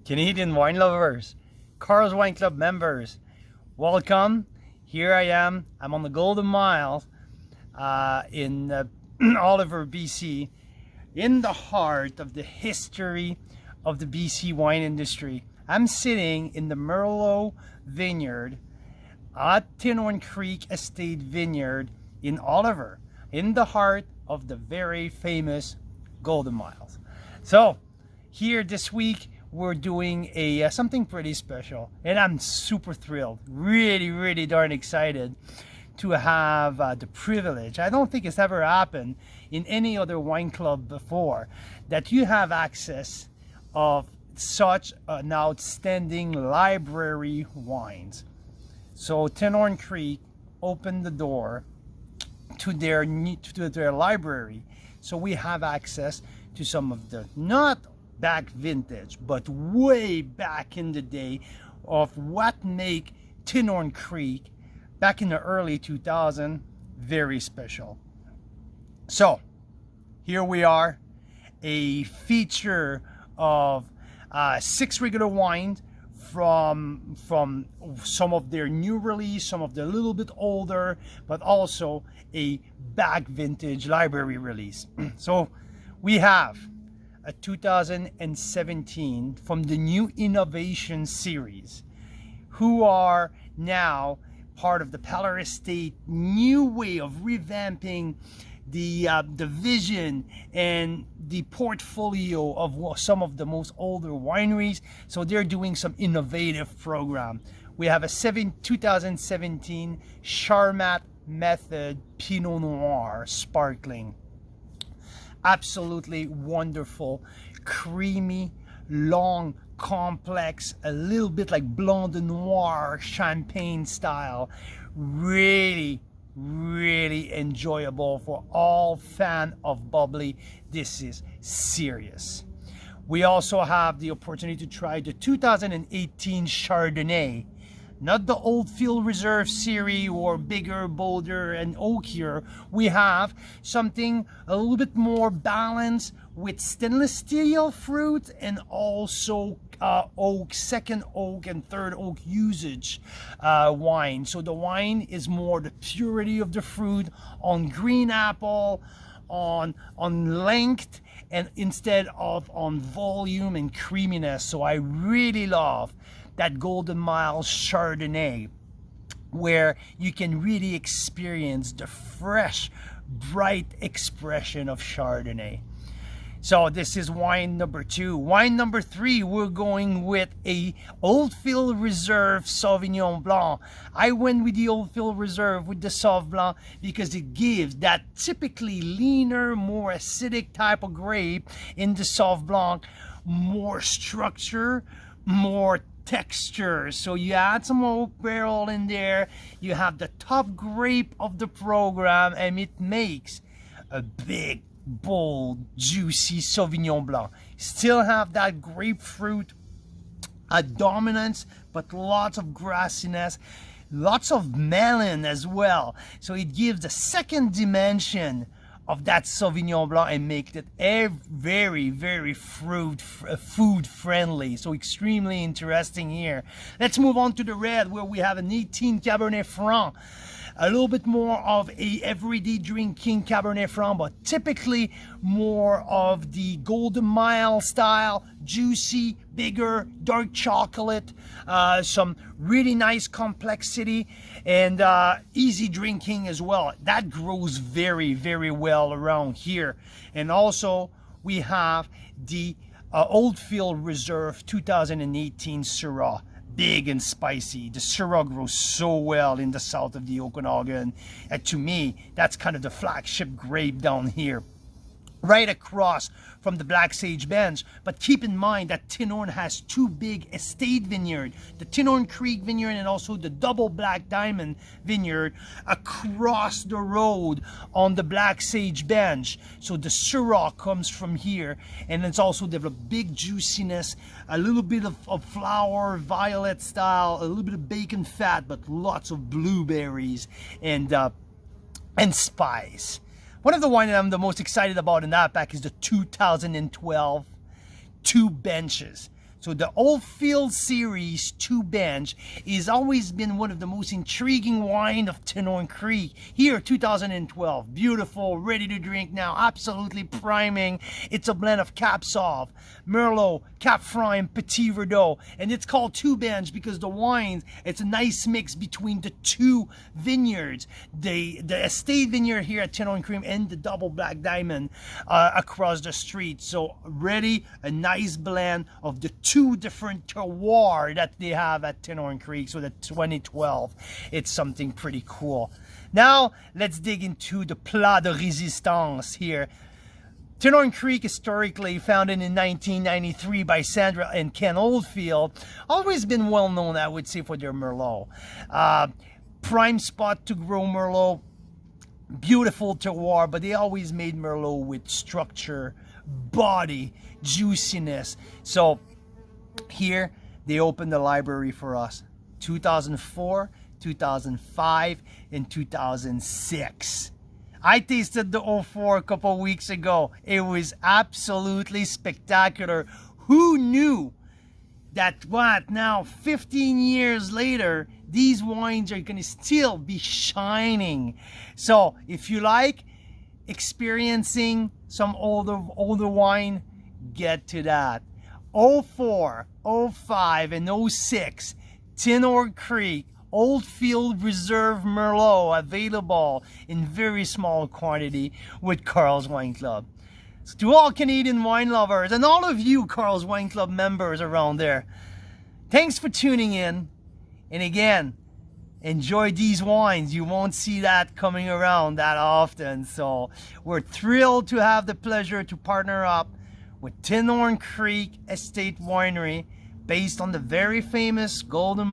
Canadian wine lovers, Carl's Wine Club members, welcome. Here I am. I'm on the Golden Mile in Oliver, BC, in the heart of the history of the BC wine industry. I'm sitting in the Merlot Vineyard at Tinhorn Creek Estate Vineyard in Oliver, in the heart of the very famous Golden Miles. So here this week we're doing something pretty special, and I'm super thrilled, really darn excited to have the privilege. I don't think it's ever happened in any other wine club before that you have access of such an outstanding library wines. So Tinhorn Creek opened the door to their library, so we have access to some of the not back vintage but way back in the day of what make Tinhorn Creek back in the early 2000s very special. So here we are, a feature of 6 regular wines from some of their new release, some of the a little bit older, but also a back vintage library release. So we have a 2017 from the New Innovation series, who are now part of the Peller Estate new way of revamping the vision and the portfolio of some of the most older wineries. So they're doing some innovative program. We have a 2017 Charmat Method Pinot Noir Sparkling. Absolutely wonderful, creamy, long, complex, a little bit like Blanc de Noir, champagne style. Really enjoyable for all fan of bubbly. This is serious. We also have the opportunity to try the 2018 Chardonnay, not the Old Field Reserve series or bigger, bolder and oakier. We have something a little bit more balanced with stainless steel fruit and also oak, second oak and third oak usage wine. So the wine is more the purity of the fruit on green apple, on length, and instead of on volume and creaminess. So I really love that Golden Mile Chardonnay, where you can really experience the fresh, bright expression of Chardonnay. So this is wine number 2. Wine number 3, we're going with a Old Field Reserve Sauvignon Blanc. I went with the Old Field Reserve with the Sauv Blanc because it gives that typically leaner, more acidic type of grape in the Sauv Blanc, more structure, more texture. So you add some oak barrel in there, you have the top grape of the program, and it makes a big, bold, juicy Sauvignon Blanc. Still have that grapefruit dominance, but lots of grassiness, lots of melon as well. So it gives a second dimension of that Sauvignon Blanc and make it very food friendly. So extremely interesting here. Let's move on to the red, where we have an 18 Cabernet Franc. A little bit more of a everyday drinking Cabernet Franc, but typically more of the Golden Mile style, juicy, bigger, dark chocolate, some really nice complexity, and easy drinking as well. That grows very well around here. And also we have the Old Field Reserve 2018 Syrah. Big and spicy. The Syrah grows so well in the south of the Okanagan, and to me that's kind of the flagship grape down here, right across from the Black Sage Bench. But keep in mind that Tinhorn has 2 big estate vineyards, the Tinhorn Creek Vineyard and also the Double Black Diamond Vineyard across the road on the Black Sage Bench. So the Syrah comes from here, and it's also developed big juiciness, a little bit of flower, violet style, a little bit of bacon fat, but lots of blueberries and spice. One of the wine that I'm the most excited about in that pack is the 2012 Two Benches. So the Old Field Series 2 bench is always been one of the most intriguing wine of Tinhorn Creek. Here, 2012, beautiful, ready to drink now, absolutely priming. It's a blend of Cab Sauv, Merlot, Cab Franc, and Petit Verdot, and it's called 2 bench because the wines, it's a nice mix between the 2 vineyards, the estate vineyard here at Tinhorn Creek and the double black diamond across the street. So ready, a nice blend of the 2 different terroir that they have at Tinhorn Creek. So the 2012, it's something pretty cool. Now let's dig into the plat de résistance here. Tinhorn Creek, historically founded in 1993 by Sandra and Ken Oldfield, always been well known, I would say, for their Merlot. Prime spot to grow Merlot, beautiful terroir, but they always made Merlot with structure, body, juiciness. So here they opened the library for us, 2004, 2005, and 2006. I tasted the 04 a couple weeks ago. It was absolutely spectacular. Who knew that now 15 years later, these wines are going to still be shining? So if you like experiencing some older wine, get to that. 04, 05, and 06, Tinhorn Creek Old Field Reserve Merlot available in very small quantity with Carl's Wine Club. So to all Canadian wine lovers and all of you Carl's Wine Club members around there, thanks for tuning in. And again, enjoy these wines. You won't see that coming around that often. So we're thrilled to have the pleasure to partner up with Tinhorn Creek Estate Winery, based on the very famous Golden